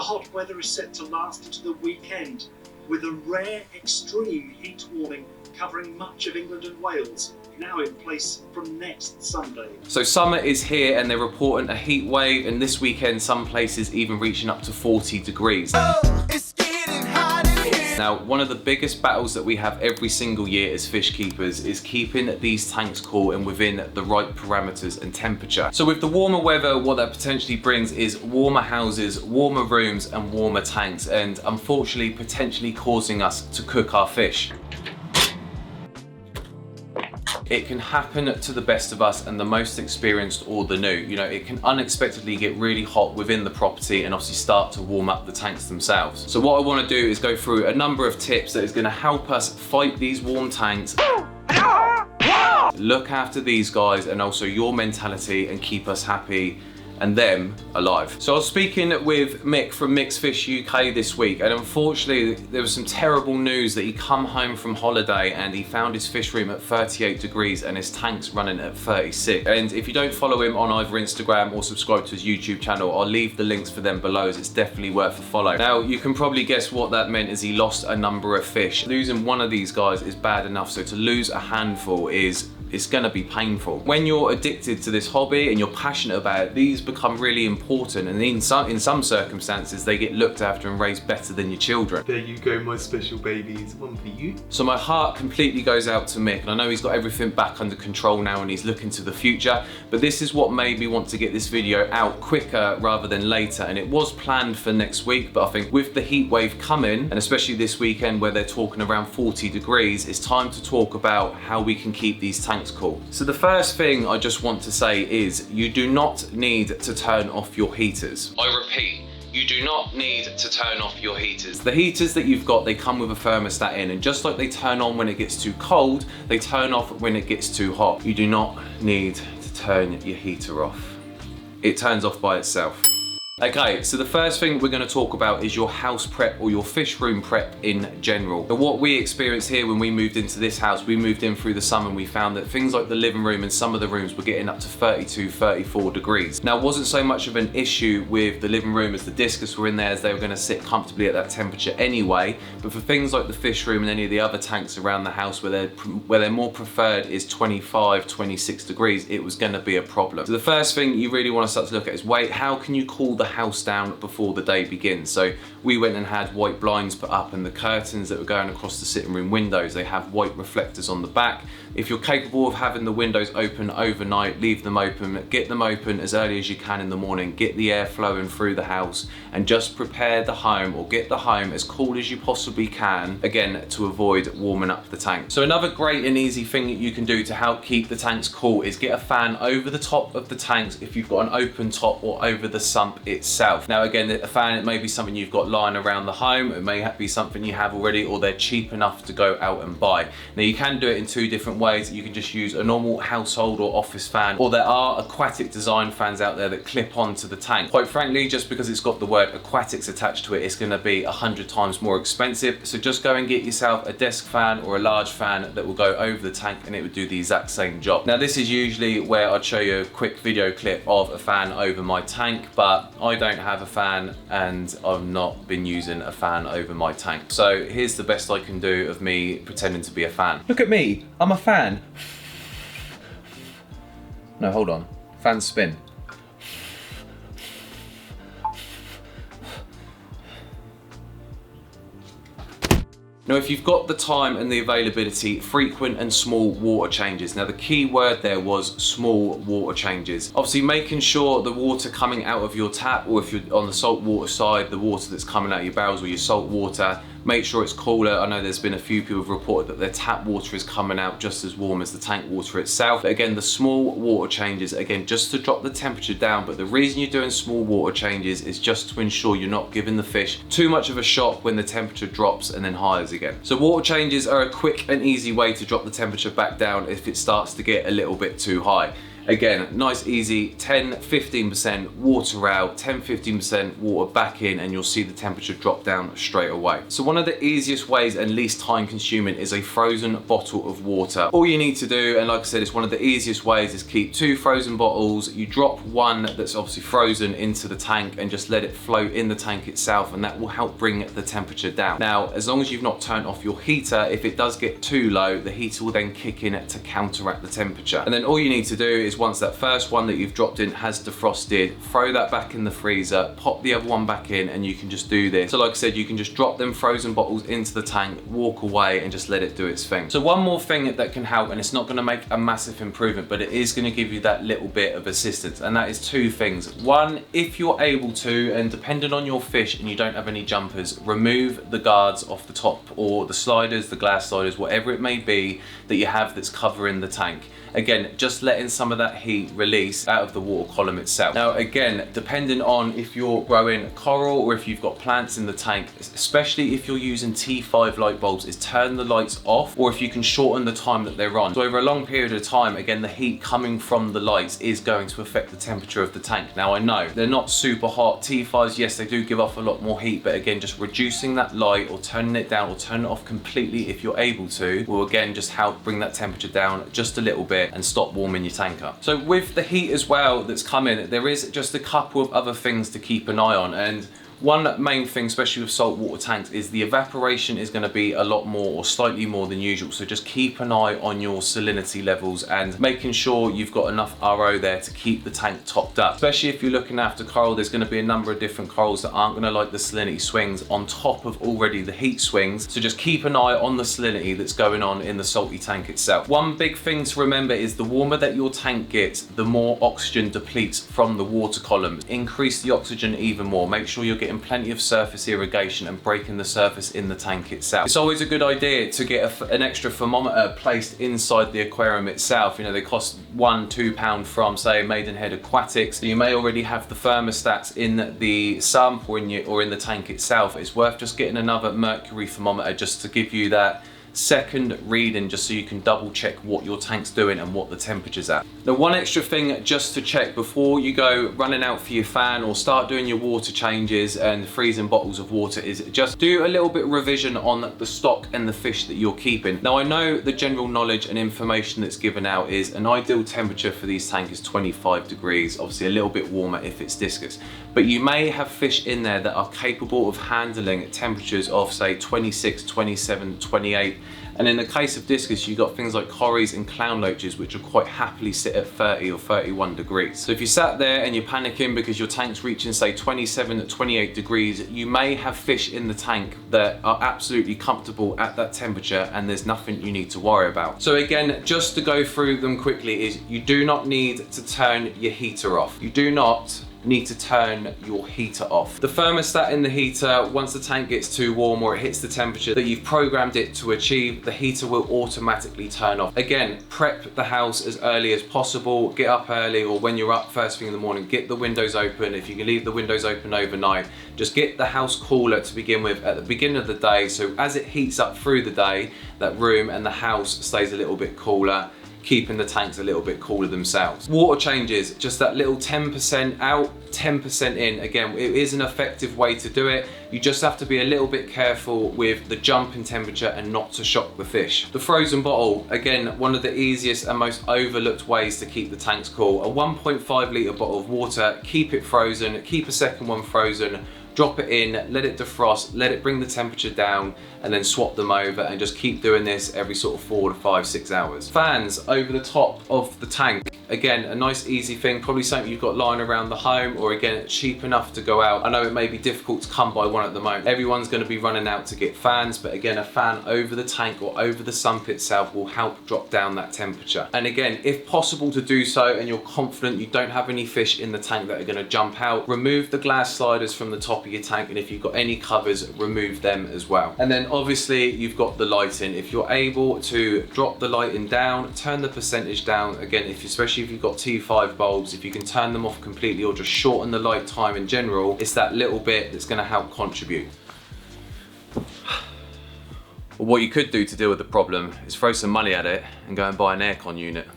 The hot weather is set to last into the weekend, with a rare extreme heat warning covering much of England and Wales, now in place from next Sunday. So summer is here and they're reporting a heat wave, and this weekend some places even reaching up to 40 degrees. Oh, it's getting hot in here. Now, one of the biggest battles that we have every single year as fish keepers is keeping these tanks cool and within the right parameters and temperature. So with the warmer weather, what that potentially brings is warmer houses, warmer rooms and warmer tanks, and unfortunately potentially causing us to cook our fish. It can happen to the best of us and the most experienced or the new. You know, it can unexpectedly get really hot within the property and obviously start to warm up the tanks themselves. So what I want to do is go through a number of tips that is going to help us fight these warm tanks, look after these guys and also your mentality, and keep us happy and them alive. So I was speaking with Mick from Mick's Fish UK this week, and unfortunately there was some terrible news that he come home from holiday and he found his fish room at 38 degrees and his tank's running at 36. And if you don't follow him on either Instagram or subscribe to his YouTube channel, I'll leave the links for them below, as it's definitely worth a follow. Now you can probably guess what that meant, is he lost a number of fish. Losing one of these guys is bad enough, so to lose a handful it's gonna be painful. When you're addicted to this hobby and you're passionate about it, these become really important, and in some circumstances they get looked after and raised better than your children. There you go, my special babies, one for you. So my heart completely goes out to Mick, and I know he's got everything back under control now and he's looking to the future, but this is what made me want to get this video out quicker rather than later, and it was planned for next week, but I think with the heat wave coming, and especially this weekend where they're talking around 40 degrees, it's time to talk about how we can keep these tanks cool. So the first thing I just want to say is you do not need to turn off your heaters. I repeat, you do not need to turn off your heaters. The heaters that you've got, they come with a thermostat in, and just like they turn on when it gets too cold, they turn off when it gets too hot. You do not need to turn your heater off. It turns off by itself. Okay, so the first thing we're going to talk about is your house prep or your fish room prep in general. But what we experienced here when we moved into this house, we moved in through the summer and we found that things like the living room and some of the rooms were getting up to 32, 34 degrees. Now, it wasn't so much of an issue with the living room as the discus were in there, as they were going to sit comfortably at that temperature anyway. But for things like the fish room and any of the other tanks around the house where they're more preferred is 25, 26 degrees, it was going to be a problem. So the first thing you really want to start to look at is, wait, how can you cool the house down before the day begins? So we went and had white blinds put up, and the curtains that were going across the sitting room windows, they have white reflectors on the back. If you're capable of having the windows open overnight, leave them open, get them open as early as you can in the morning, get the air flowing through the house, and just prepare the home, or get the home as cool as you possibly can, again, to avoid warming up the tank. So another great and easy thing that you can do to help keep the tanks cool is get a fan over the top of the tanks if you've got an open top, or over the sump itself. Now again, a fan, it may be something you've got lying around the home, it may be something you have already, or they're cheap enough to go out and buy. Now you can do it in two different ways. You can just use a normal household or office fan, or there are aquatic design fans out there that clip onto the tank. Quite frankly, just because it's got the word aquatics attached to it, it's going to be 100 times more expensive. So just go and get yourself a desk fan or a large fan that will go over the tank, and it would do the exact same job. Now this is usually where I'd show you a quick video clip of a fan over my tank, but I don't have a fan and I've not been using a fan over my tank. So here's the best I can do of me pretending to be a fan. Look at me, I'm a fan. No, hold on. Fan spin. Now, if you've got the time and the availability, frequent and small water changes. Now, the key word there was small water changes. Obviously, making sure the water coming out of your tap, or if you're on the salt water side, the water that's coming out of your barrels or your salt water, make sure it's cooler. I know there's been a few people who've reported that their tap water is coming out just as warm as the tank water itself. But again, the small water changes, again, just to drop the temperature down. But the reason you're doing small water changes is just to ensure you're not giving the fish too much of a shock when the temperature drops and then highs again. So water changes are a quick and easy way to drop the temperature back down if it starts to get a little bit too high. Again, nice easy, 10-15% water out, 10-15% water back in, and you'll see the temperature drop down straight away. So one of the easiest ways and least time consuming is a frozen bottle of water. All you need to do, and like I said, it's one of the easiest ways, is keep 2 frozen bottles. You drop one that's obviously frozen into the tank and just let it float in the tank itself, and that will help bring the temperature down. Now, as long as you've not turned off your heater, if it does get too low, the heater will then kick in to counteract the temperature. And then all you need to do is, once that first one that you've dropped in has defrosted, throw that back in the freezer, pop the other one back in, and you can just do this. So like I said, you can just drop them frozen bottles into the tank, walk away, and just let it do its thing. So one more thing that can help, and it's not going to make a massive improvement, but it is going to give you that little bit of assistance, and that is 2 things. One, if you're able to, and depending on your fish and you don't have any jumpers, remove the guards off the top, or the sliders, the glass sliders, whatever it may be that you have that's covering the tank. Again, just letting some of that heat release out of the water column itself. Now again, depending on if you're growing coral or if you've got plants in the tank, especially if you're using T5 light bulbs, is turn the lights off, or if you can shorten the time that they're on. So over a long period of time, again, the heat coming from the lights is going to affect the temperature of the tank. Now I know they're not super hot. T5s, yes, they do give off a lot more heat, but again, just reducing that light or turning it down or turning it off completely if you're able to, will again just help bring that temperature down just a little bit and stop warming your tank up. So with the heat as well that's coming, there is just a couple of other things to keep an eye on, and one main thing, especially with saltwater tanks, is the evaporation is going to be a lot more, or slightly more than usual. So just keep an eye on your salinity levels and making sure you've got enough RO there to keep the tank topped up. Especially if you're looking after coral, there's going to be a number of different corals that aren't going to like the salinity swings on top of already the heat swings. So just keep an eye on the salinity that's going on in the salty tank itself. One big thing to remember is the warmer that your tank gets, the more oxygen depletes from the water column. Increase the oxygen even more. Make sure you're getting plenty of surface irrigation and breaking the surface in the tank itself. It's always a good idea to get an extra thermometer placed inside the aquarium itself. You know, they cost £1-2 from, say, Maidenhead Aquatics. So you may already have the thermostats in the sump or in the tank itself. It's worth just getting another mercury thermometer just to give you that second reading, just so you can double check what your tank's doing and what the temperature's at. Now, one extra thing just to check before you go running out for your fan or start doing your water changes and freezing bottles of water is just do a little bit of revision on the stock and the fish that you're keeping. Now I know the general knowledge and information that's given out is an ideal temperature for these tanks is 25 degrees, obviously a little bit warmer if it's discus, but you may have fish in there that are capable of handling temperatures of, say, 26, 27, 28. And in the case of discus, you've got things like corries and clown loaches, which will quite happily sit at 30 or 31 degrees. So if you sat there and you're panicking because your tank's reaching, say, 27 to 28 degrees, you may have fish in the tank that are absolutely comfortable at that temperature, and there's nothing you need to worry about. So again, just to go through them quickly, is you do not need to turn your heater off. You do not need to turn your heater off. The thermostat in the heater, once the tank gets too warm or it hits the temperature that you've programmed it to achieve, the heater will automatically turn off. Again, prep the house as early as possible. Get up early, or when you're up first thing in the morning, get the windows open. If you can leave the windows open overnight, just get the house cooler to begin with at the beginning of the day, so as it heats up through the day, that room and the house stays a little bit cooler, keeping the tanks a little bit cooler themselves. Water changes, just that little 10% out, 10% in. Again, it is an effective way to do it. You just have to be a little bit careful with the jump in temperature and not to shock the fish. The frozen bottle, again, one of the easiest and most overlooked ways to keep the tanks cool. A 1.5 litre bottle of water, keep it frozen, keep a second one frozen, drop it in, let it defrost, let it bring the temperature down, and then swap them over, and just keep doing this every sort of 4 to 5, 6 hours. Fans over the top of the tank. Again, a nice easy thing, probably something you've got lying around the home, or again, cheap enough to go out. I know it may be difficult to come by one at the moment. Everyone's going to be running out to get fans, but again, a fan over the tank or over the sump itself will help drop down that temperature. And again, if possible to do so, and you're confident you don't have any fish in the tank that are going to jump out, remove the glass sliders from the top of your tank, and if you've got any covers, remove them as well. And then obviously you've got the lighting. If you're able to drop the lighting down, turn the percentage down. Again, especially if you've got T5 bulbs, if you can turn them off completely or just shorten the light time in general, it's that little bit that's going to help contribute. Well, what you could do to deal with the problem is throw some money at it and go and buy an aircon unit.